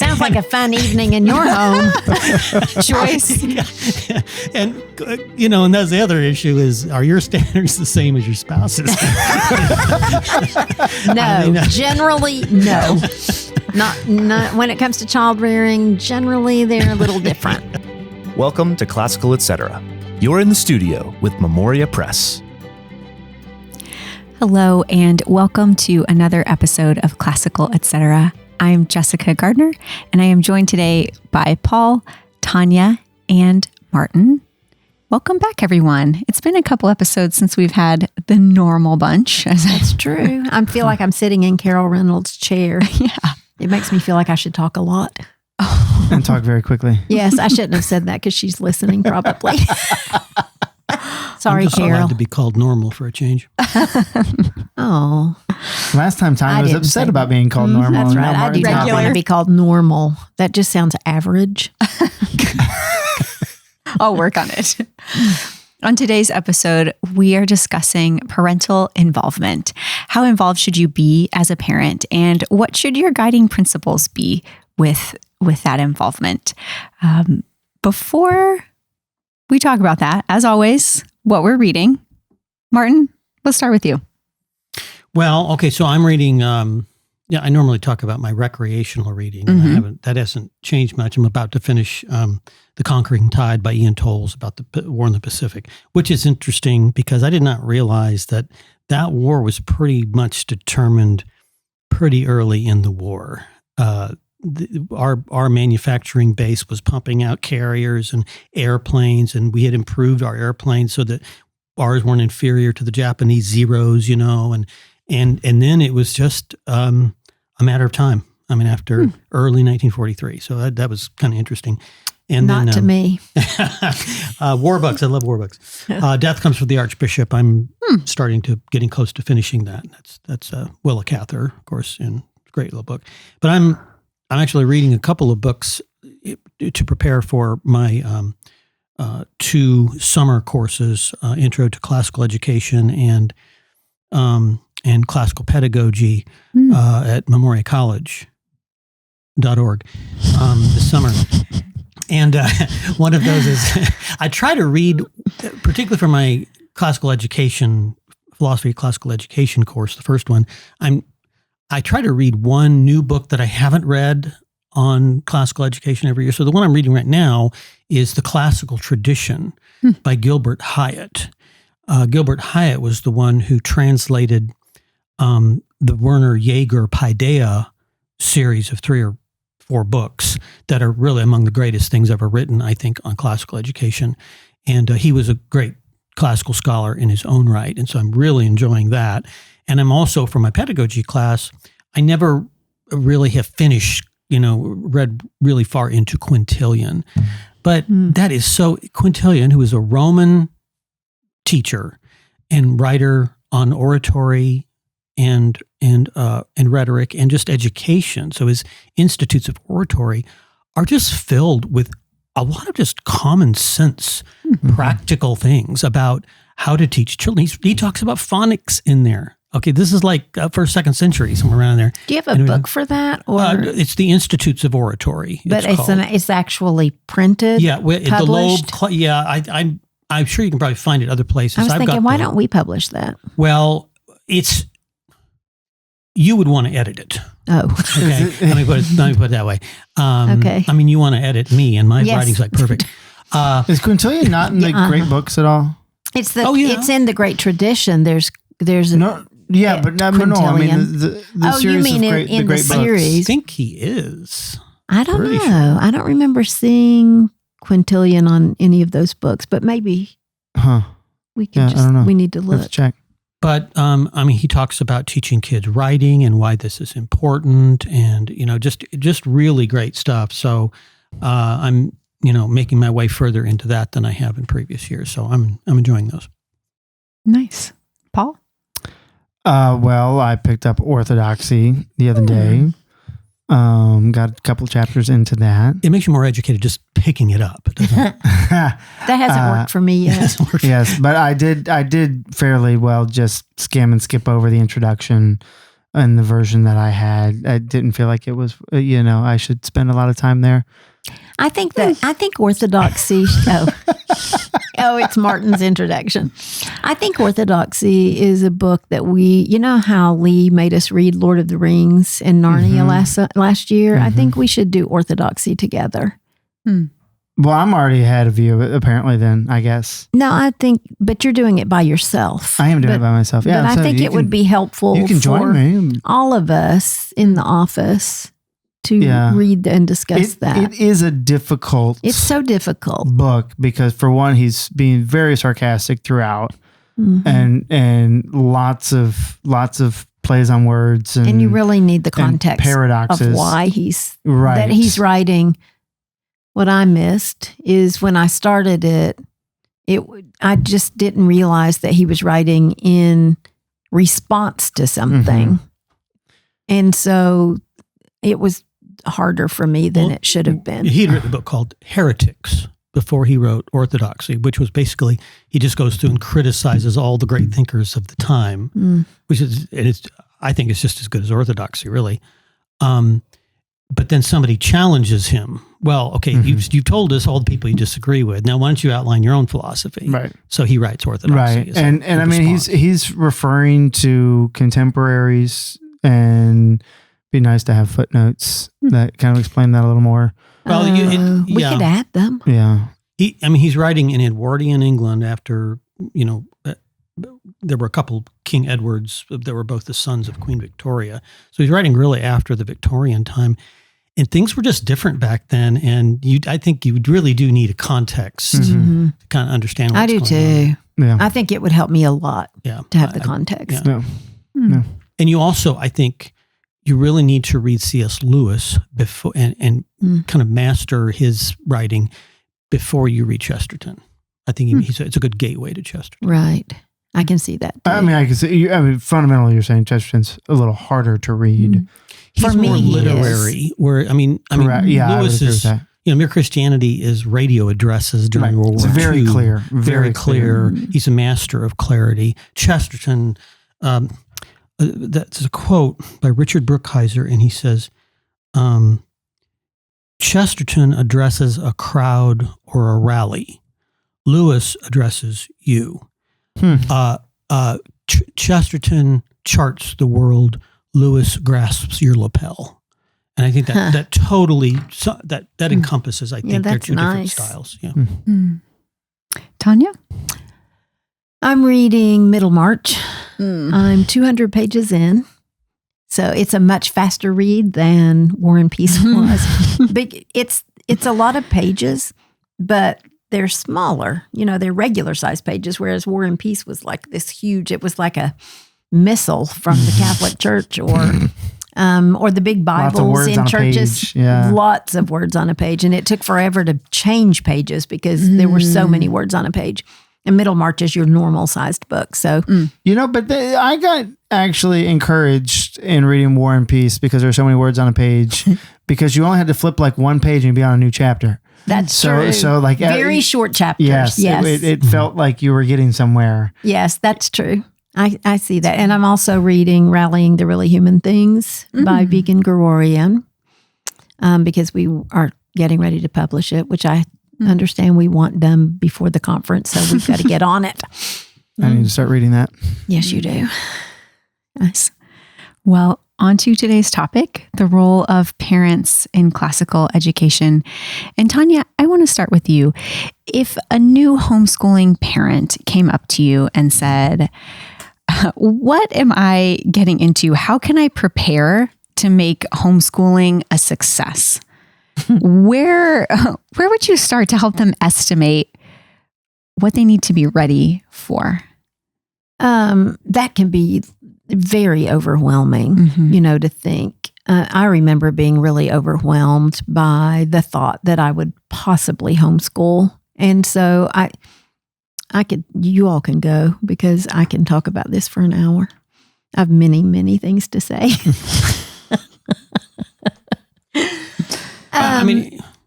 Sounds like a fun evening in your home, Joyce. And, and that's the other issue is, are your standards the same as your spouse's? No, generally, no. Not when it comes to child rearing, generally they're a little different. Welcome to Classical Etc. You're in the studio with Memoria Press. Hello, and welcome to another episode of Classical Etc. I'm Jessica Gardner, and I am joined today by Paul, Tanya, and Martin. Welcome back, everyone. It's been a couple episodes since we've had the normal bunch. That's true. I feel like I'm sitting in Carol Reynolds' chair. Yeah. It makes me feel like I should talk a lot. And talk very quickly. Yes, I shouldn't have said that because she's listening probably. Sorry, I'm just Carol. allowed to be called normal for a change. Oh. Last time Tanya was upset about being called normal. That's right. I do not want to be called normal. That just sounds average. I'll work on it. On today's episode, we are discussing parental involvement. How involved should you be as a parent, and what should your guiding principles be with that involvement? Before we talk about that, as always, what we're reading. Martin, let's start with you. Well, okay, so I'm reading, I normally talk about my recreational reading. Mm-hmm. That hasn't changed much. I'm about to finish The Conquering Tide by Ian Towles about the war in the Pacific, which is interesting because I did not realize that war was pretty much determined pretty early in the war. Our manufacturing base was pumping out carriers and airplanes, and we had improved our airplanes so that ours weren't inferior to the Japanese Zeros, and then it was just a matter of time. I mean, after early 1943, so that was kind of interesting. And not then, to me. War books. I love war books. Death Comes for the Archbishop. I'm getting close to finishing that. That's Willa Cather, of course, and great little book. But I'm actually reading a couple of books to prepare for my 2 summer courses, Intro to Classical Education and Classical Pedagogy at memoriacollege.org this summer. And one of those is, I try to read, particularly for my classical education, philosophy of classical education course, the first one, I try to read one new book that I haven't read on classical education every year. So the one I'm reading right now is The Classical Tradition by Gilbert Hyatt. Gilbert Hyatt was the one who translated the Werner Jaeger Paideia series of 3 or 4 books that are really among the greatest things ever written, I think, on classical education. And he was a great classical scholar in his own right. And so I'm really enjoying that. And I'm also, for my pedagogy class, I never really have finished, read really far into Quintilian. But that is so, Quintilian, who is a Roman teacher and writer on oratory and rhetoric and just education. So his institutes of oratory are just filled with a lot of just common sense, practical things about how to teach children. He talks about phonics in there. Okay, this is like first, second century, somewhere around there. Do you have a book for that? Or it's the Institutes of Oratory. But it's actually printed. Yeah, published? The Loeb. I'm sure you can probably find it other places. I was thinking, why don't we publish that? Well, you would want to edit it. Oh, okay. Let me put it that way. Okay. I mean, you want to edit me, and my writing's like perfect. Is Quintilian not in the great books at all? It's in the Great Tradition. There's no. Yeah, but no. I mean, the series you mean of in the great series? I think he is. I don't know. Sure. I don't remember seeing Quintilian on any of those books, but maybe we can I don't know. We need to look. Let's check. But he talks about teaching kids writing and why this is important, and just really great stuff. So I'm making my way further into that than I have in previous years. So I'm enjoying those. Nice, Paul. Well, I picked up Orthodoxy the other day. Got a couple chapters into that. It makes you more educated just picking it up, doesn't it? That hasn't worked for me yet. Yes, but I did fairly well just skim and skip over the introduction. in the version that I had. I didn't feel like it was, I should spend a lot of time there. I think orthodoxy. It's Martin's introduction. I think orthodoxy is a book that how Lee made us read Lord of the Rings and Narnia last year. I think we should do orthodoxy together. Well, I'm already ahead of you, apparently, then, I guess. No, but you're doing it by yourself. I am doing it by myself. Yeah, but I think it would be helpful join me. All of us in the office to read and discuss that. It is a difficult. It's so difficult book because, for one, he's being very sarcastic throughout, and lots of plays on words, and you really need the context paradoxes of why he's writing. What I missed is when I started it, I just didn't realize that he was writing in response to something, and so it was harder for me than it should have been. He had written a book called Heretics before he wrote Orthodoxy, which was basically, he just goes through and criticizes all the great thinkers of the time, which I think it's just as good as Orthodoxy, really. But then somebody challenges him. Well, okay, you've told us all the people you disagree with. Now, why don't you outline your own philosophy? Right. So he writes Orthodoxy. Right. And I mean, he's referring to contemporaries, and be nice to have footnotes that kind of explain that a little more. Well, we could add them. Yeah. He's writing in Edwardian England after, there were a couple King Edwards that were both the sons of Queen Victoria. So he's writing really after the Victorian time. And things were just different back then. And I think you really do need a context to kind of understand what's going on. I do too. Yeah. I think it would help me a lot to have the context. Yeah. Yeah. And you also, I think, you really need to read C.S. Lewis before and kind of master his writing before you read Chesterton. I think it's a good gateway to Chesterton. Right. I can see that too. I can see. Fundamentally, you're saying Chesterton's a little harder to read. He's more literary. Lewis is. Mere Christianity is radio addresses during World War II. It's very clear. Very clear. He's a master of clarity. Chesterton. That's a quote by Richard Brookhiser, and he says, Chesterton addresses a crowd or a rally. Lewis addresses you. Chesterton charts the world. Lewis grasps your lapel. And I think that totally, that encompasses, I think, their two different styles. Yeah. Tanya? I'm reading Middlemarch. I'm 200 pages in. So it's a much faster read than War and Peace was. But it's a lot of pages, but they're smaller. They're regular size pages, whereas War and Peace was like this huge, it was like a missile from the Catholic Church or the big Bibles in churches. Lots of words on a page. And it took forever to change pages because there were so many words on a page. And Middlemarch is your normal sized book. So, but I got actually encouraged in reading War and Peace because there's so many words on a page because you only had to flip like one page and you'd be on a new chapter. That's true. So like very short chapters. Yes. It felt like you were getting somewhere. Yes, that's true. I see that. And I'm also reading Rallying the Really Human Things by Vegan Gregorian because we are getting ready to publish it, which I understand we want done before the conference, so we've got to get on it. I need to start reading that. Yes, you do. Nice. Well, on to today's topic, the role of parents in classical education. And Tanya, I want to start with you. If a new homeschooling parent came up to you and said, what am I getting into? How can I prepare to make homeschooling a success? Where would you start to help them estimate what they need to be ready for? That can be very overwhelming, to think. I remember being really overwhelmed by the thought that I would possibly homeschool. And so you all can go because I can talk about this for an hour. I have many, many things to say.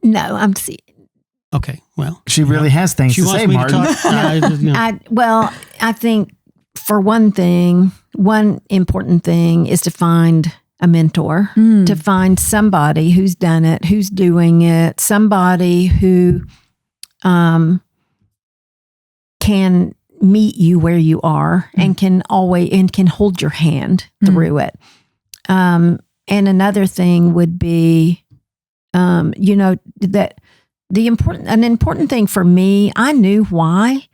No, I'm seeing. Okay, well, she really has things to say, Martin. I think for one thing, one important thing is to find a mentor, to find somebody who's done it, who's doing it, somebody who can meet you where you are and can hold your hand through it. And another thing would be, that an important thing for me, I knew why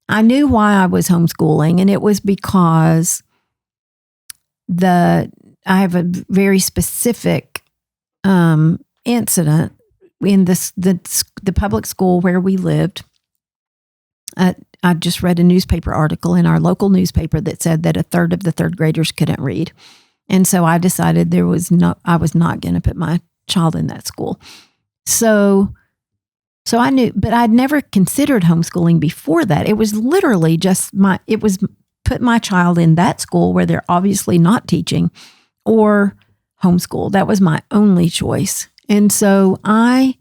I was homeschooling, and it was because I have a very specific incident in the public school where we lived. I just read a newspaper article in our local newspaper that said that a third of the third graders couldn't read. And so I decided I was not going to put my child in that school. So I knew, but I'd never considered homeschooling before that. It was literally just put my child in that school where they're obviously not teaching, or homeschool. That was my only choice. And so I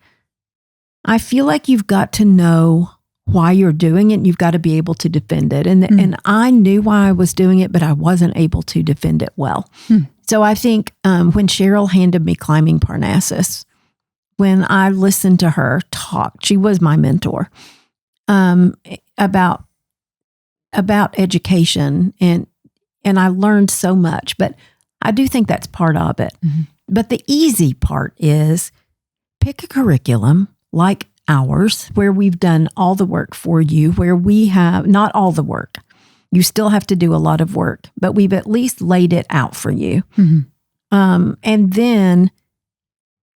feel like you've got to know why you're doing it, and you've got to be able to defend it. And I knew why I was doing it, but I wasn't able to defend it well. So I think when Cheryl handed me Climbing Parnassus, when I listened to her talk, she was my mentor, about education, and I learned so much, but I do think that's part of it. But the easy part is pick a curriculum like ours, where we've done all the work for you, where we have not all the work. You still have to do a lot of work, but we've at least laid it out for you. And then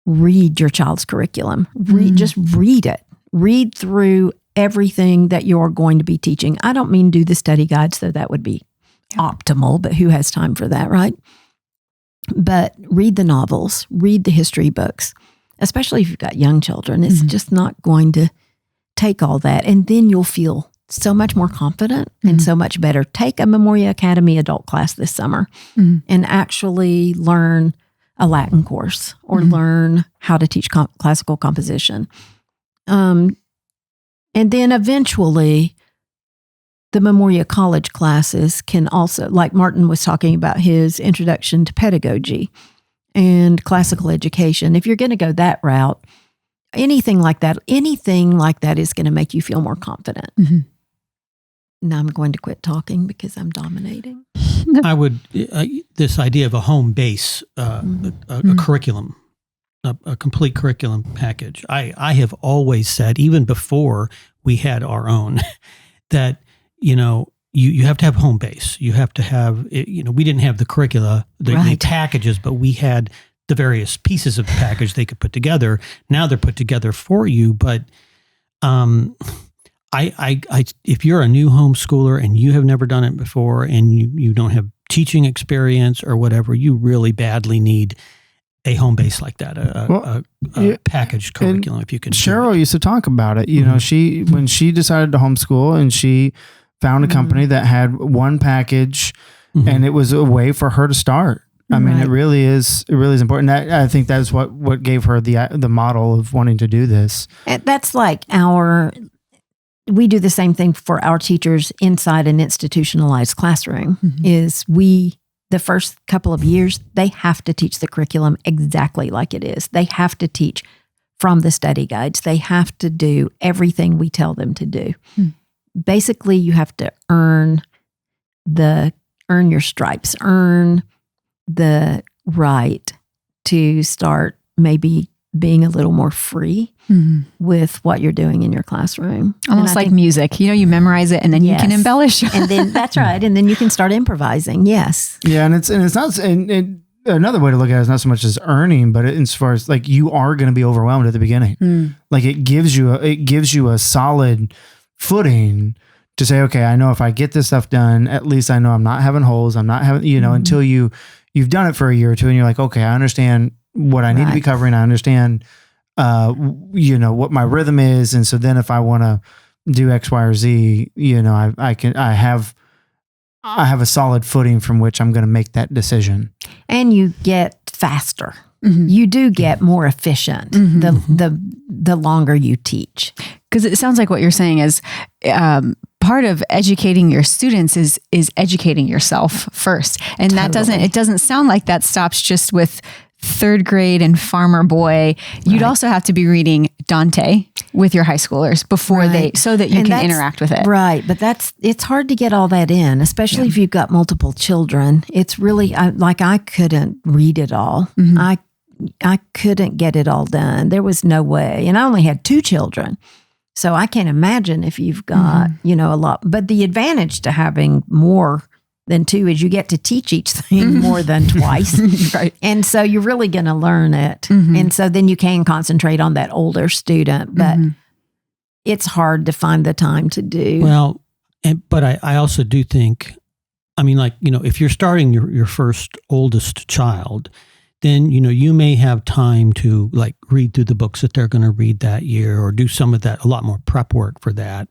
read your child's curriculum. Just read it. Read through everything that you're going to be teaching. I don't mean do the study guides, though that would be optimal, but who has time for that, right? But read the novels, read the history books, especially if you've got young children. It's just not going to take all that. And then you'll feel so much more confident and so much better. Take a Memoria Academy adult class this summer and actually learn a Latin course, or learn how to teach classical composition. And then eventually the Memoria College classes can also, like Martin was talking about his introduction to pedagogy and classical education. If you're going to go that route, anything like that is going to make you feel more confident. Now I'm going to quit talking because I'm dominating. I would, this idea of a home base, a curriculum, a complete curriculum package. I have always said, even before we had our own, that, you have to have home base. You have to have, we didn't have the curricula, the packages, but we had the various pieces of the package they could put together. Now they're put together for you. But if you're a new homeschooler and you have never done it before, and you don't have teaching experience or whatever, you really badly need a home base like that, a packaged curriculum, if you can. Cheryl used to talk about it. When she decided to homeschool, and she found a company that had one package, and it was a way for her to start. I mean, it really is important. I think that's what gave her the model of wanting to do this. That's like we do the same thing for our teachers inside an institutionalized classroom. The first couple of years, they have to teach the curriculum exactly like it is. They have to teach from the study guides. They have to do everything we tell them to do. Basically, you have to earn your stripes, earn the right to start maybe being a little more free with what you're doing in your classroom. Almost like music. You memorize it and then you can embellish. And then that's right. And then you can start improvising. Yes. Yeah. And it's not, and another way to look at it is not so much as earning, but as far as like, you are going to be overwhelmed at the beginning. Like it gives you a solid footing to say, okay, I know if I get this stuff done, at least I know I'm not having holes. I'm not having, until you've done it for a year or two and you're like, okay, I understand what I need to be covering. I understand, what my rhythm is. And so then if I want to do X, Y, or Z, I have a solid footing from which I'm going to make that decision. And you get faster. You do get more efficient the longer you teach. Because it sounds like what you're saying is part of educating your students is educating yourself first. And that doesn't sound like that stops just with third grade and Farmer Boy. You'd also have to be reading Dante with your high schoolers before so that you can interact with it. Right. But it's hard to get all that in, especially if you've got multiple children. It's really I couldn't read it all. I couldn't get it all done. There was no way. And I only had 2 children. So I can't imagine if you've got, a lot. But the advantage to having more than 2 is you get to teach each thing more than twice. Right. And so you're really going to learn it. And so then you can concentrate on that older student. But it's hard to find the time to do. Well, but I also do think, if you're starting your first oldest child, then, you may have time to read through the books that they're going to read that year or do some of that, a lot more prep work for that.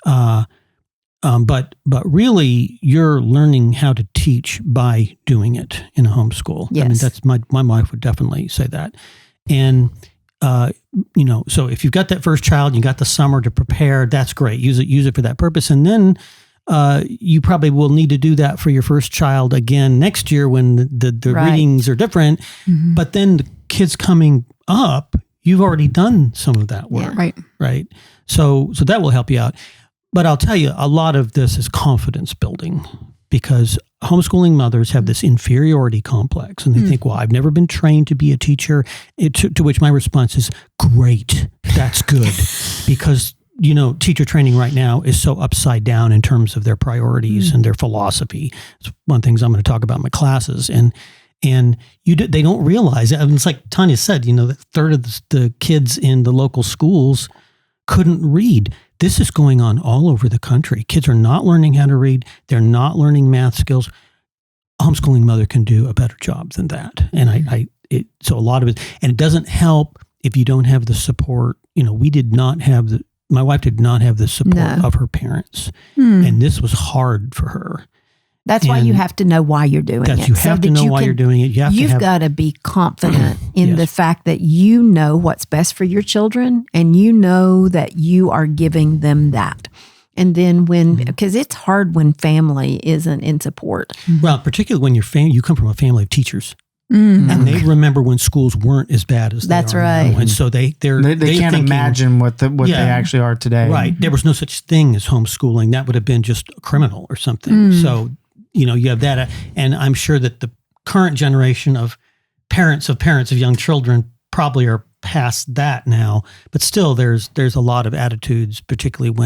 But really you're learning how to teach by doing it in a homeschool. Yes. That's my wife would definitely say that. And, so if you've got that first child, you got the summer to prepare, that's great. Use it for that purpose. And then, you probably will need to do that for your first child again next year when the readings are different. But then the kids coming up, you've already done some of that work. Yeah. Right. So that will help you out. But I'll tell you, a lot of this is confidence building because homeschooling mothers have this inferiority complex and they think, well, I've never been trained to be a teacher. To which my response is, great, that's good. Because teacher training right now is so upside down in terms of their priorities and their philosophy. It's one of the things I'm going to talk about in my classes. And they don't realize it. It's like Tanya said, that a third of the kids in the local schools couldn't read. This is going on all over the country. Kids are not learning how to read. They're not learning math skills. A homeschooling mother can do a better job than that. And so a lot of it, and it doesn't help if you don't have the support. My wife did not have the support of her parents. And this was hard for her. That's why you have to know why you're doing it. You have to know why you're doing it. You've got to be confident in the fact that you know what's best for your children and you know that you are giving them that. And then because it's hard when family isn't in support. Well, particularly when you come from a family of teachers. And they remember when schools weren't as bad as they are now. And so they can't imagine what they actually are today. Right. There was no such thing as homeschooling. That would have been just a criminal or something. So, you have that. And I'm sure that the current generation of parents of young children probably are past that now. But still, there's a lot of attitudes, particularly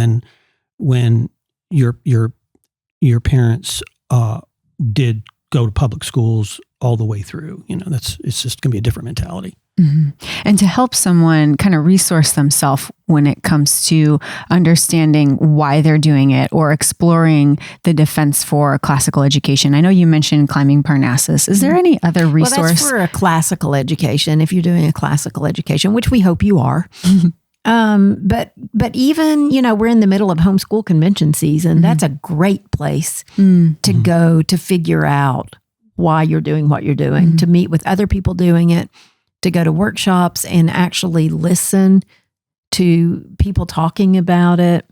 when your parents did go to public schools all the way through. It's just going to be a different mentality. And to help someone kind of resource themselves when it comes to understanding why they're doing it or exploring the defense for classical education. I know you mentioned climbing Parnassus. Is there any other resource? Well, that's for a classical education, if you're doing a classical education, which we hope you are. But even, we're in the middle of homeschool convention season. That's a great place to go to figure out why you're doing what you're doing, to meet with other people doing it, to go to workshops and actually listen to people talking about it.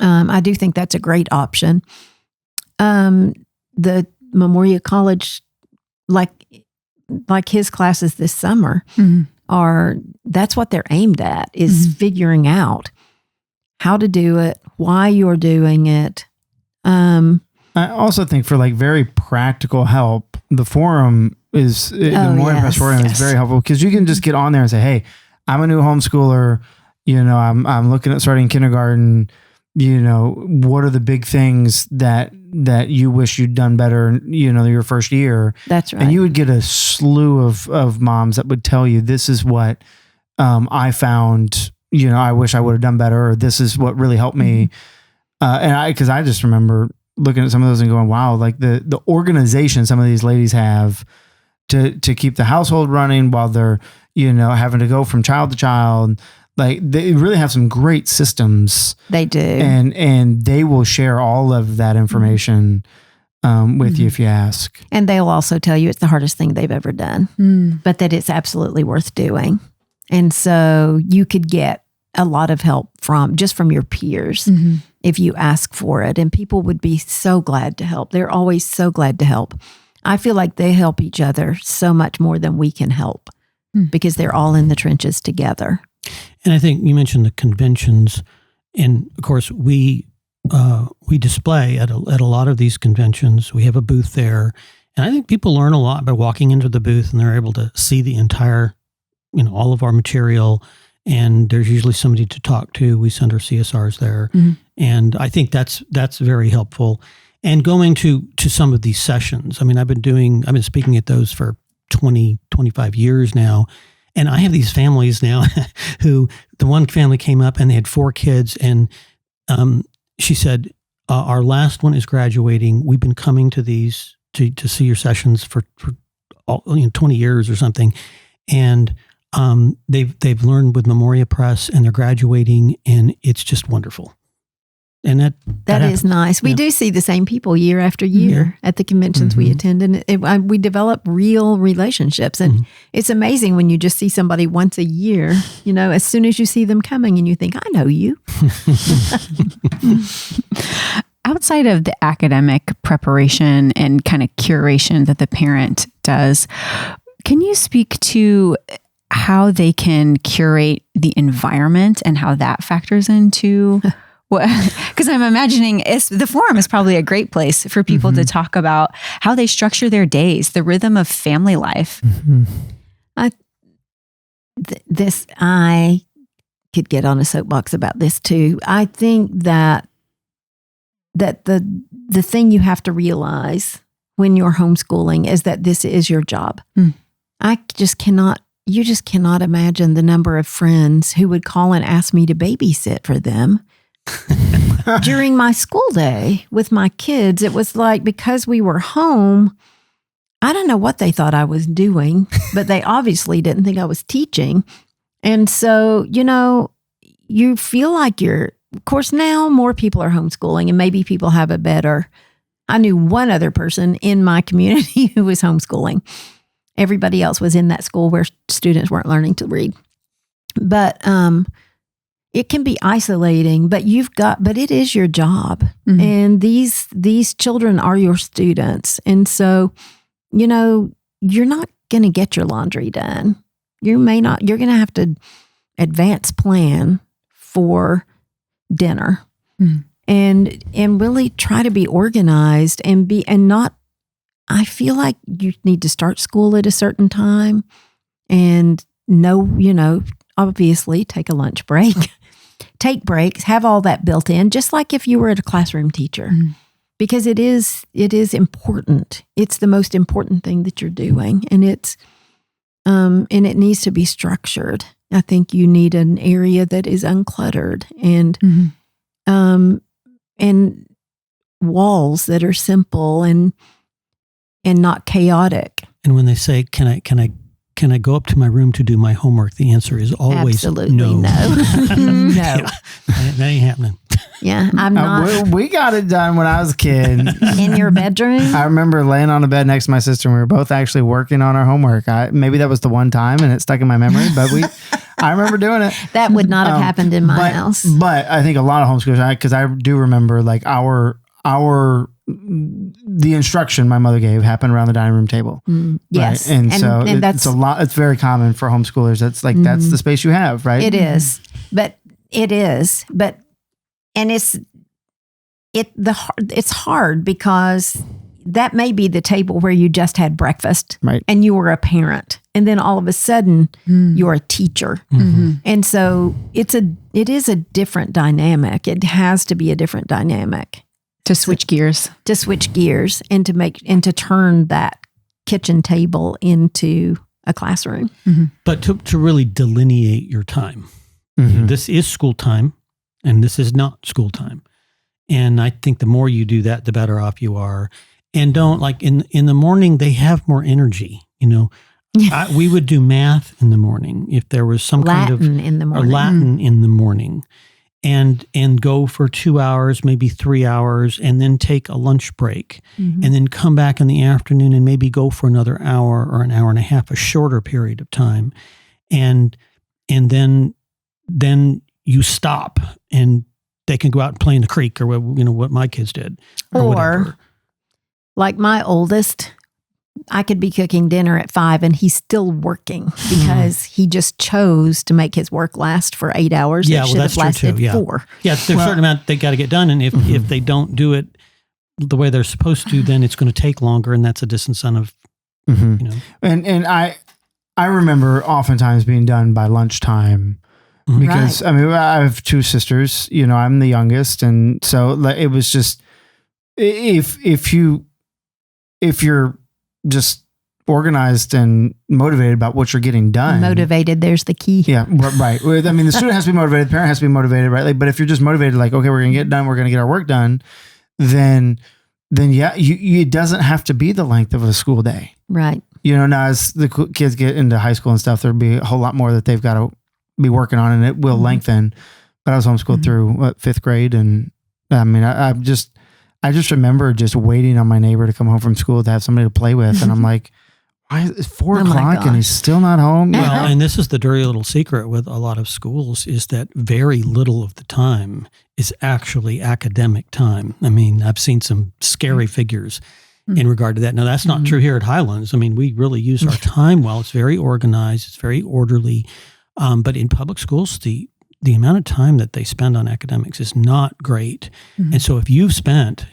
I do think that's a great option. The Memoria College, like his classes this summer, that's what they're aimed at, is figuring out how to do it, why you're doing it. I also think for very practical help, the forum is the Memoria Press forum is very helpful because you can just get on there and say, "Hey, I'm a new homeschooler. I'm looking at starting kindergarten. What are the big things that you wish you'd done better? Your first year." That's right. And you would get a slew of moms that would tell you, "This is what I found. I wish I would have done better, or this is what really helped me." Because I just remember looking at some of those and going, wow, the organization some of these ladies have to keep the household running while they're, having to go from child to child. They really have some great systems. They do. And they will share all of that information with you if you ask. And they'll also tell you it's the hardest thing they've ever done, but that it's absolutely worth doing. And so you could get a lot of help from your peers if you ask for it. And people would be so glad to help. They're always so glad to help. I feel like they help each other so much more than we can help because they're all in the trenches together. And I think you mentioned the conventions, and of course we display at a lot of these conventions. We have a booth there, and I think people learn a lot by walking into the booth, and they're able to see the entire, all of our material. And there's usually somebody to talk to. We send our CSRs there, and I think that's very helpful. And going to some of these sessions. I mean, I've been speaking at those for 20, 25 years now. And I have these families now who, the one family came up and they had 4 kids. And she said, our last one is graduating. We've been coming to these to see your sessions for 20 years or something. And they've learned with Memoria Press, and they're graduating, and it's just wonderful. And that is nice. We do see the same people year after year at the conventions we attend, and we develop real relationships. And it's amazing when you just see somebody once a year, as soon as you see them coming and you think, I know you. Outside of the academic preparation and kind of curation that the parent does, can you speak to how they can curate the environment and how that factors into... Because I'm imagining the forum is probably a great place for people to talk about how they structure their days, the rhythm of family life. I could get on a soapbox about this too. I think that the thing you have to realize when you're homeschooling is that this is your job. You just cannot imagine the number of friends who would call and ask me to babysit for them. During my school day with my kids. It was like, because we were home, I don't know what they thought I was doing, but they obviously didn't think I was teaching. And so, you feel like of course, now more people are homeschooling, and maybe people have it better. I knew one other person in my community who was homeschooling. Everybody else was in that school where students weren't learning to read. But, it can be isolating, but it is your job. And these children are your students. And so, you're not going to get your laundry done. You're going to have to advance plan for dinner and really try to be organized I feel like you need to start school at a certain time and obviously take a lunch break. Take breaks, have all that built in, just like if you were a classroom teacher, because it is important. It's the most important thing that you're doing, and it needs to be structured. I think you need an area that is uncluttered and walls that are simple and not chaotic. And when they say, "Can I go up to my room to do my homework?" The answer is always absolutely no. No. That ain't happening. Yeah, I'm not. We got it done when I was a kid. In your bedroom? I remember laying on a bed next to my sister, and we were both actually working on our homework. Maybe that was the one time, and it stuck in my memory, but I remember doing it. That would not have happened in my house. But I think a lot of homeschoolers, because I do remember like the instruction my mother gave happened around the dining room table. Yes. Right? And so it's a lot. It's very common for homeschoolers. That's like, that's the space you have, right? It is. And it's hard because that may be the table where you just had breakfast, right? And you were a parent, and then all of a sudden you're a teacher, and so it is a different dynamic. It has to be a different dynamic. To switch gears and to turn that kitchen table into a classroom. But to really delineate your time. This is school time and this is not school time. And I think the more you do that, the better off you are. And don't, like in the morning, they have more energy, we would do math in the morning if there was some kind of Latin in the morning. Latin in the morning. And go for 2 hours, maybe 3 hours, and then take a lunch break, and then come back in the afternoon and maybe go for another hour or an hour and a half, a shorter period of time, and then you stop and they can go out and play in the creek or what my kids did or whatever. Like my oldest, I could be cooking dinner at 5 and he's still working because he just chose to make his work last for 8 hours. Yeah, it should have lasted 4. Yeah, there's a certain amount they got to get done. And if they don't do it the way they're supposed to, then it's going to take longer. And that's a disincentive, And I remember oftentimes being done by lunchtime because I mean, I have 2 sisters, I'm the youngest. And so it was just, if you're just organized and motivated about what you're getting done. Motivated, there's the key. Yeah, right. I mean, the student has to be motivated, the parent has to be motivated, right? But if you're just motivated, okay, we're going to get done, we're going to get our work done, then yeah, it doesn't have to be the length of a school day. Right. Now as the kids get into high school and stuff, there'll be a whole lot more that they've got to be working on, and it will lengthen. But I was homeschooled through 5th grade, and I mean, I just remember just waiting on my neighbor to come home from school to have somebody to play with, and I'm like, why is it 4 o'clock and he's still not home? Well, and this is the dirty little secret with a lot of schools is that very little of the time is actually academic time. I mean, I've seen some scary figures in regard to that. Now, that's not true here at Highlands. I mean, we really use our time well. It's very organized. It's very orderly. But in public schools, the amount of time that they spend on academics is not great. And so if you've spent,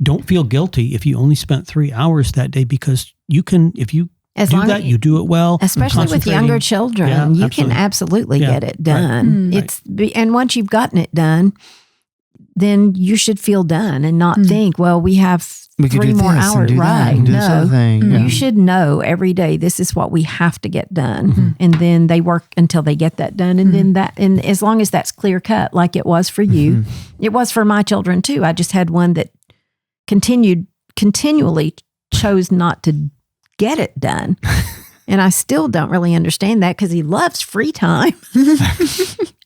don't feel guilty if you only spent 3 hours that day, because you can, if you you do it well. Especially with younger children, you can absolutely get it done. Right. And once you've gotten it done, then you should feel done and not think, well, we have 3 more hours. Right. No, you should know every day, this is what we have to get done. And then they work until they get that done. And then and as long as that's clear cut, like it was for you, it was for my children too. I just had one that continually chose not to get it done. And I still don't really understand that because he loves free time.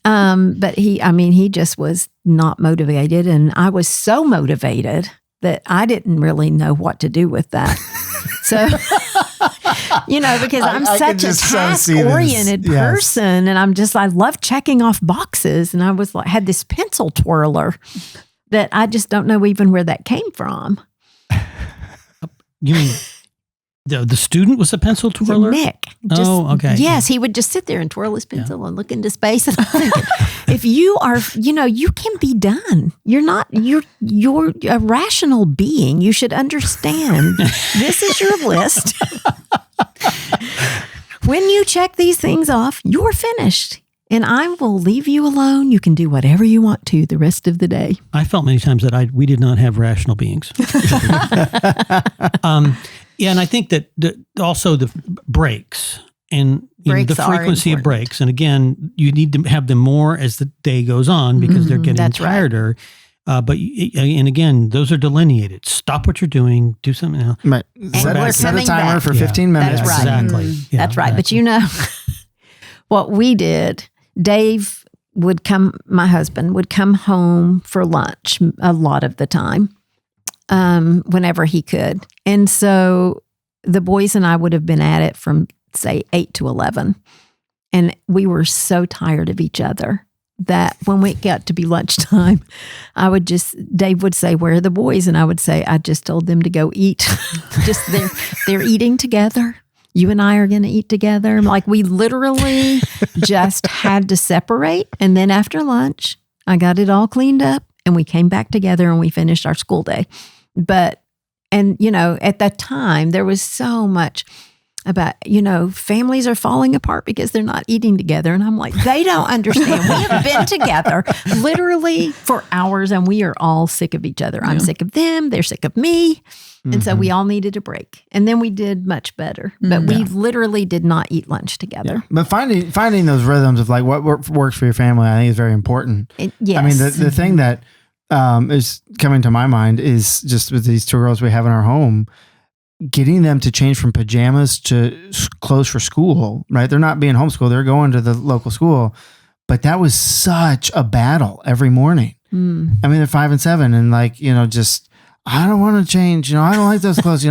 But he just was not motivated. And I was so motivated that I didn't really know what to do with that. So, because I'm such a task-oriented person, and I love checking off boxes. And I was had this pencil twirler that I just don't know even where that came from. You mean the student was a pencil twirler? Nick. Okay. Yes, he would just sit there and twirl his pencil and look into space. And I'm thinking, if you are, you can be done. You're a rational being. You should understand. This is your list. When you check these things off, you're finished. And I will leave you alone. You can do whatever you want to the rest of the day. I felt many times that we did not have rational beings. Yeah, and I think that also the breaks and the frequency of breaks. And again, you need to have them more as the day goes on because they're getting tireder. Right. And again, those are delineated. Stop what you're doing. Do something else. Right. Set a timer for 15 minutes. That's right. Exactly. Yeah, that's right. But what we did, Dave would come, my husband would come home for lunch a lot of the time, whenever he could. And so the boys and I would have been at it from, say, 8 to 11. And we were so tired of each other that when we got to be lunchtime, Dave would say, "Where are the boys?" And I would say, "I just told them to go eat." They're eating together. You and I are going to eat together. Like, we literally just had to separate. And then after lunch, I got it all cleaned up and we came back together and we finished our school day. At that time, there was so much about, families are falling apart because they're not eating together. And I'm like, they don't understand. We have been together literally for hours and we are all sick of each other. I'm sick of them. They're sick of me. And so we all needed a break. And then we did much better. But we literally did not eat lunch together. Yeah. But finding those rhythms of like what works for your family, I think is very important. Yes. I mean, the thing that is coming to my mind is just with these 2 girls we have in our home, getting them to change from pajamas to clothes for school, right? They're not being homeschooled. They're going to the local school. But that was such a battle every morning. I mean, they're 5 and 7 and I don't want to change, I don't like those clothes,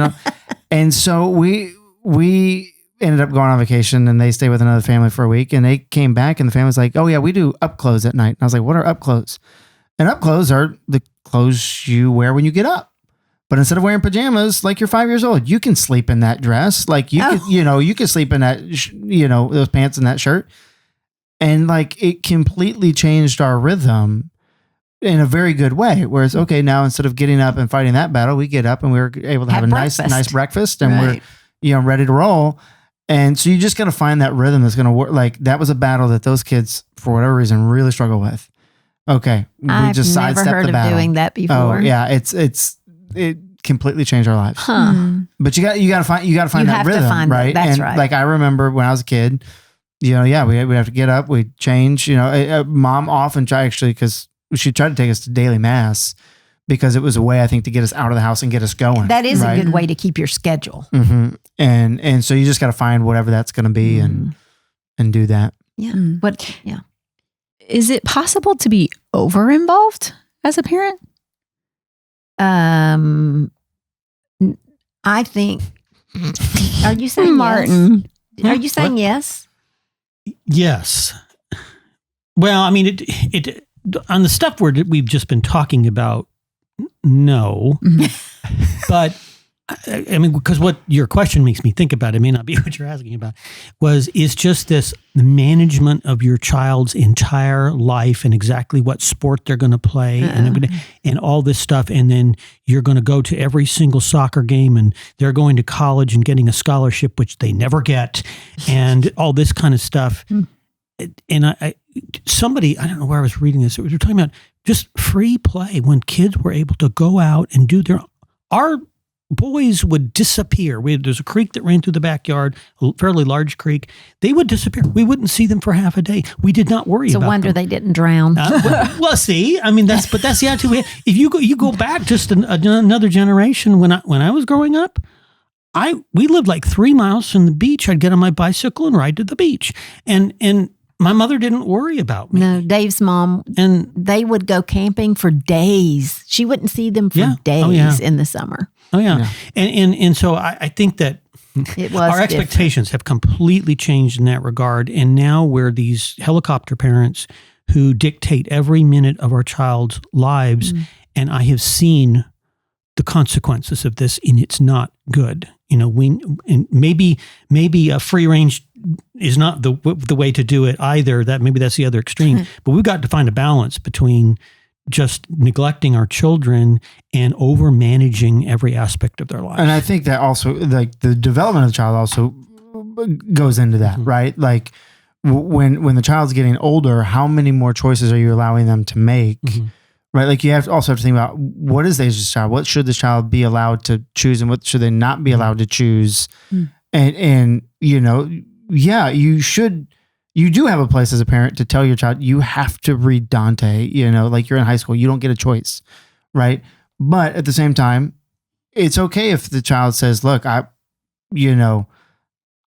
And so we ended up going on vacation and they stayed with another family for a week, and they came back and the family was like, oh yeah, we do up clothes at night. And I was like, what are up clothes? And up clothes are the clothes you wear when you get up. But instead of wearing pajamas, like you're 5 years old, you can sleep in that dress. Like you could, you can sleep in that, those pants and that shirt. And like it completely changed our rhythm in a very good way. Whereas, okay, now instead of getting up and fighting that battle, we get up and we're able to have a nice breakfast, and we're, ready to roll. And so you just got to find that rhythm that's going to work. Like that was a battle that those kids, for whatever reason, really struggle with. Okay, I've never heard of doing that before. Oh yeah, it completely changed our lives. But you got to find that rhythm, right? That's and right. Like I remember when I was a kid, we have to get up, we change. Mom often because she tried to take us to daily mass because it was a way, I think, to get us out of the house and get us going. That is a good way to keep your schedule. Mm-hmm. And so you just got to find whatever that's going to be and do that. Yeah. Yeah. Is it possible to be over-involved as a parent? I think. Are you saying Martin? Yes? Are you saying yes? Yes. Well, I mean, it on the stuff we've just been talking about, no. But I mean, because what your question makes me think about, it may not be what you're asking about, is just this management of your child's entire life and exactly what sport they're going to play and all this stuff. And then you're going to go to every single soccer game, and they're going to college and getting a scholarship, which they never get, and all this kind of stuff. And I don't know where I was reading this. We were talking about just free play when kids were able to go out and do our boys would disappear. There's a creek that ran through the backyard, a fairly large creek. They would disappear. We wouldn't see them for half a day. We did not worry about them. It's a wonder they didn't drown. Well, see, I mean, that's the attitude. If you go back just another generation, when I was growing up, we lived like 3 miles from the beach. I'd get on my bicycle and ride to the beach, and my mother didn't worry about me. No, Dave's mom, and they would go camping for days. She wouldn't see them for days in the summer. Oh yeah. And so I think that our expectations have completely changed in that regard. And now we're these helicopter parents who dictate every minute of our child's lives. And I have seen the consequences of this, and it's not good. Maybe a free range is not the way to do it either. That's the other extreme. But we've got to find a balance between just neglecting our children and over managing every aspect of their lives. And I think that also, like, the development of the child also goes into that, right? Like when the child's getting older, how many more choices are you allowing them to make? Right? Like you also have to think about, what is the age of this child? What should this child be allowed to choose, and what should they not be allowed to choose? And you do have a place as a parent to tell your child, you have to read Dante, like you're in high school, you don't get a choice, right? But at the same time, it's okay if the child says, look, I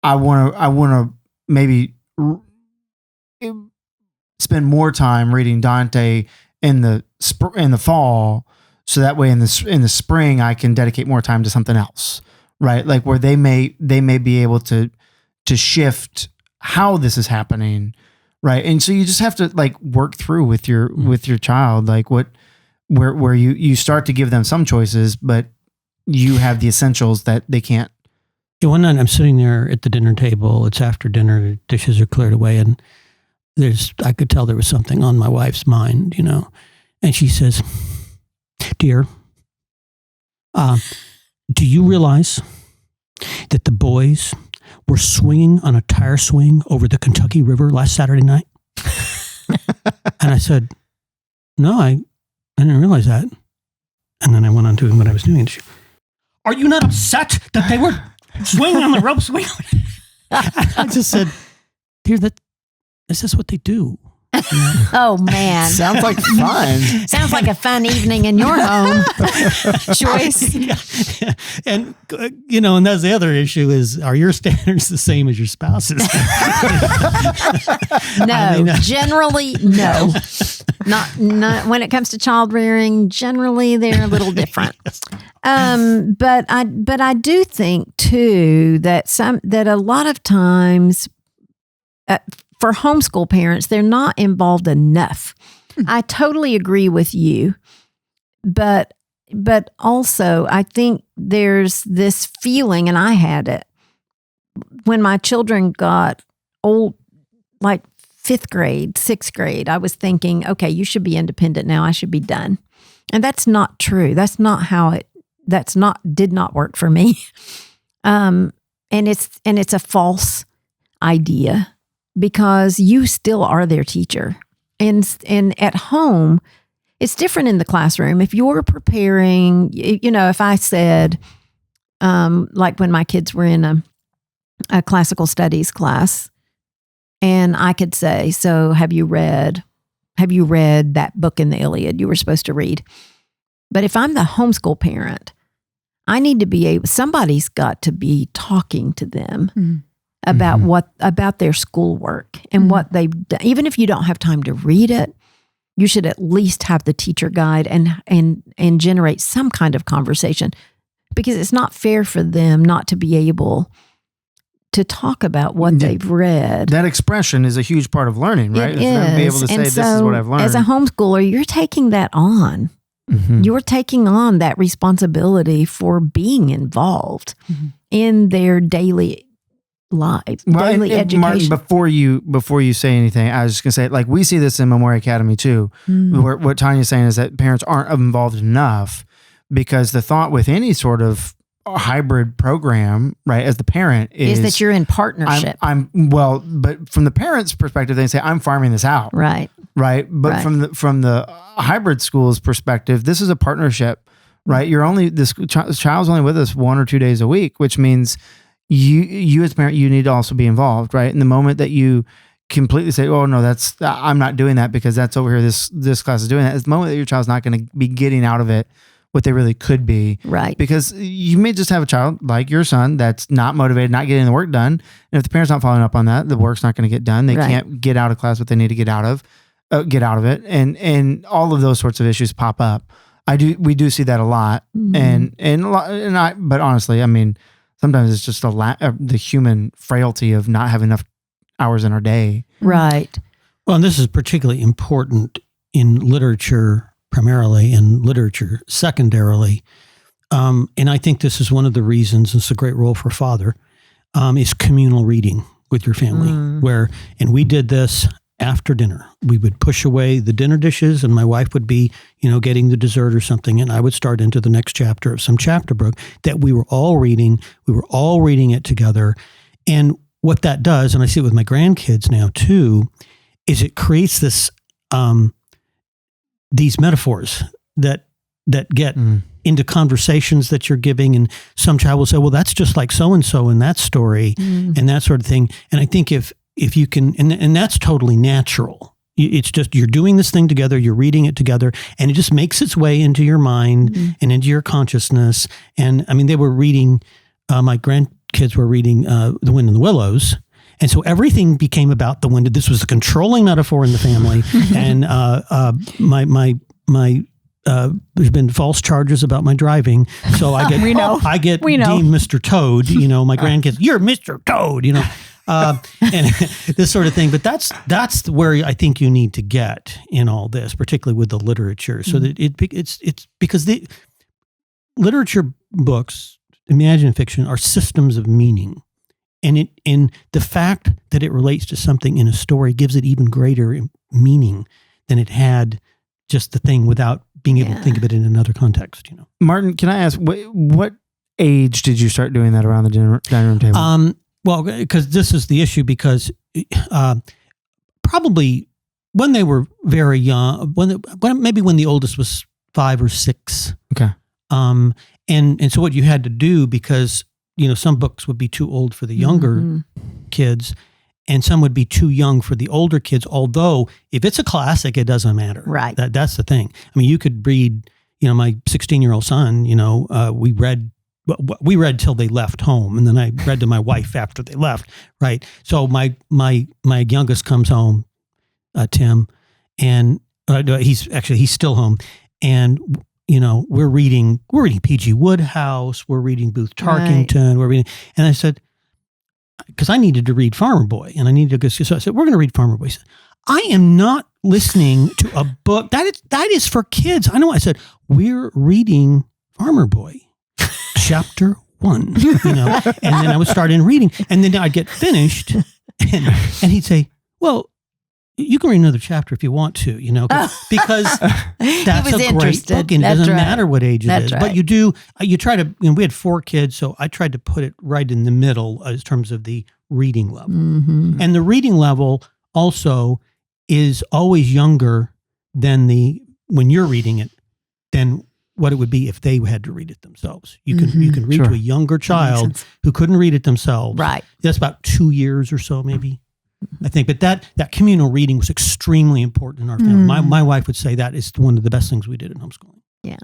want to maybe spend more time reading Dante in the fall, so that way in the spring I can dedicate more time to something else, right? Like where they may be able to shift how this is happening, right? And so you just have to like work through with your child, like where you start to give them some choices, but you have the essentials that they can't. One night I'm sitting there at the dinner table. It's after dinner, the dishes are cleared away, and I could tell there was something on my wife's mind, and she says, "Dear, do you realize that the boys were swinging on a tire swing over the Kentucky River last Saturday night?" And I said, "No, I didn't realize that." And then I went on to what I was doing. "Are you not upset that they were swinging on the rope swing?" I just said, "Dear, this is what they do." Oh man, sounds like fun. Sounds like a fun evening in your home. Choice. And and that's the other issue is, are your standards the same as your spouse's? No, generally no. Not when it comes to child rearing. Generally, they're a little different. But I do think too that a lot of times for homeschool parents, they're not involved enough. I totally agree with you, but also I think there's this feeling, and I had it when my children got old, like 5th grade, 6th grade. I was thinking, okay, you should be independent now. I should be done. And that's not true. That's not how it. Did not work for me. And it's a false idea because you still are their teacher. And at home, it's different in the classroom. If you're preparing, if I said, like when my kids were in a classical studies class, and I could say, so have you read that book in the Iliad you were supposed to read? But if I'm the homeschool parent, I need to be somebody's got to be talking to them about their schoolwork and what they've done. Even if you don't have time to read it, you should at least have the teacher guide and generate some kind of conversation, because it's not fair for them not to be able to talk about what they've read. That expression is a huge part of learning, right? It is. For them to be able to say, this is what I've learned. As a homeschooler, you're taking that on. You're taking on that responsibility for being involved in their daily life, daily education. Martin, before you say anything, I was just gonna say, like, we see this in Memoria Academy too. Where what Tanya's saying is that parents aren't involved enough, because the thought with any sort of hybrid program, right, as the parent is that you're in partnership. But from the parent's perspective, they say, I'm farming this out. Right. But from the hybrid school's perspective, this is a partnership, right? This child's only with us 1 or 2 days a week, which means you as a parent, you need to also be involved, right? In the moment that you completely say, oh no, I'm not doing that because that's over here, this class is doing that, it's the moment that your child's not going to be getting out of it what they really could be. Right. Because you may just have a child like your son that's not motivated, not getting the work done. And if the parent's not following up on that, the work's not going to get done. They can't get out of class what they need to get out of it. And all of those sorts of issues pop up. We do see that a lot. But honestly, I mean, sometimes it's just the human frailty of not having enough hours in our day. Right. Well, and this is particularly important in literature primarily, and literature secondarily. And I think this is one of the reasons, it's a great role for a father, is communal reading with your family. And we did this after dinner. We would push away the dinner dishes, and my wife would be, getting the dessert or something, and I would start into the next chapter of some chapter book that we were all reading. We were all reading it together. And what that does, and I see it with my grandkids now too, is it creates this these metaphors that get into conversations that you're giving, and some child will say, well, that's just like so-and-so in that story and that sort of thing. And I think if you can, and that's totally natural. It's just, you're doing this thing together, you're reading it together, and it just makes its way into your mind and into your consciousness. And I mean, they were reading, my grandkids were reading The Wind in the Willows. And so everything became about the wind. This was the controlling metaphor in the family. And there's been false charges about my driving. So I get deemed Mr. Toad, my grandkids, you're Mr. Toad, and this sort of thing. But that's where I think you need to get in all this, particularly with the literature. So that it's because the literature books, imaginative fiction, are systems of meaning. And the fact that it relates to something in a story gives it even greater meaning than it had just the thing without being able to think of it in another context. Martin, can I ask, what age did you start doing that around the dining room table? Well, because this is the issue, because probably when they were very young, maybe when the oldest was 5 or 6. Okay. And so what you had to do, because some books would be too old for the younger kids, and some would be too young for the older kids. Although, if it's a classic, it doesn't matter. Right. That's the thing. I mean, you could read, my 16-year-old son, we read till they left home, and then I read to my wife after they left. Right. So my youngest comes home, Tim, and he's still home, and we're reading P.G. Woodhouse, we're reading Booth Tarkington, we're reading, and I said, because I needed to read Farmer Boy, and I needed to go, so I said, we're going to read Farmer Boy. He said, I am not listening to a book that is for kids. I know. I said, we're reading Farmer Boy, chapter 1, and then I would start in reading, and then I'd get finished, and he'd say, well, you can read another chapter if you want to, because that's a great book, and it doesn't matter what age it is. Right. But you try to, we had 4 kids, so I tried to put it right in the middle in terms of the reading level. Mm-hmm. And the reading level also is always younger than when you're reading it, than what it would be if they had to read it themselves. You can read to a younger child who couldn't read it themselves. Right. That's about 2 years or so, maybe. I think, but that communal reading was extremely important in our family. My wife would say that is one of the best things we did in homeschooling. Yeah.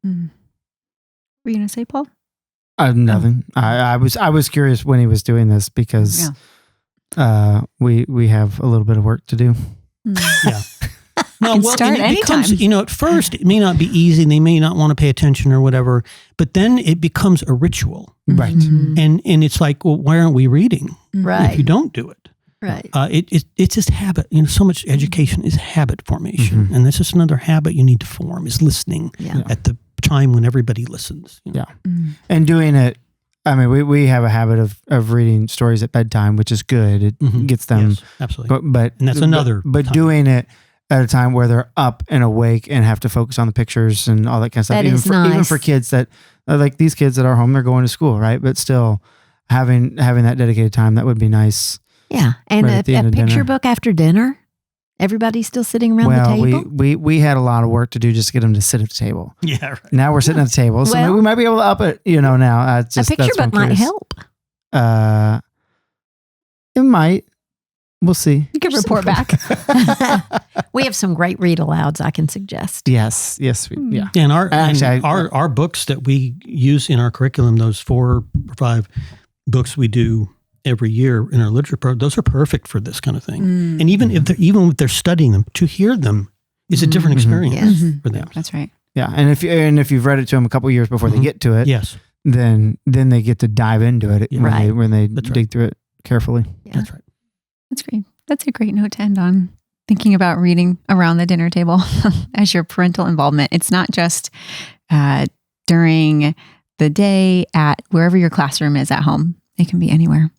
Mm. Were you going to say, Paul? Nothing. I was curious when he was doing this because we have a little bit of work to do. Yeah. No, well, start it becomes, at first it may not be easy, and they may not want to pay attention or whatever, but then it becomes a ritual. Right. And it's like, well, why aren't we reading? Right. If you don't do it. Right. It's just habit. So much education is habit formation. Mm-hmm. And that's just another habit you need to form, is listening at the time when everybody listens. Yeah. And doing it, I mean, we have a habit of reading stories at bedtime, which is good. It gets them. Yes, absolutely. But and that's another But time. doing it at a time where they're up and awake and have to focus on the pictures and all that kind of stuff. Even for kids that, like these kids that are home, they're going to school, right? But still having that dedicated time, that would be nice. Yeah. And right a picture book after dinner. Everybody's still sitting around the table. We had a lot of work to do just to get them to sit at the table. Yeah. Right. Now we're sitting at the table, so maybe we might be able to up it. Now it's just, a picture book might help. It might. We'll see. You can report back. We have some great read alouds I can suggest. Yes. Yeah. And our books that we use in our curriculum, those 4 or 5 books we do every year in our literature program, those are perfect for this kind of thing. And even if they're studying them, to hear them is a different experience for them. That's right. Yeah, and if you've read it to them a couple of years before they get to it, yes, then they get to dive into it when they dig through it carefully. Yeah. That's right. That's great. That's a great note to end on. Thinking about reading around the dinner table as your parental involvement. It's not just during the day at wherever your classroom is at home. It can be anywhere.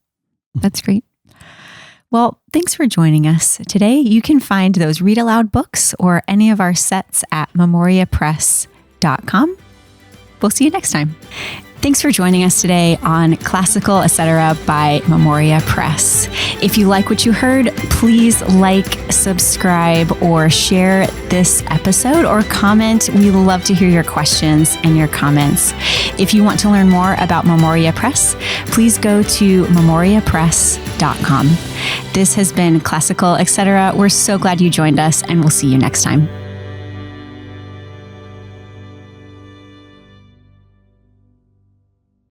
That's great. Well, thanks for joining us today. You can find those read aloud books or any of our sets at memoriapress.com. We'll see you next time. Thanks for joining us today on Classical Etc. by Memoria Press. If you like what you heard, please like, subscribe, or share this episode or comment. We love to hear your questions and your comments. If you want to learn more about Memoria Press, please go to memoriapress.com. This has been Classical Etc. We're so glad you joined us, and we'll see you next time.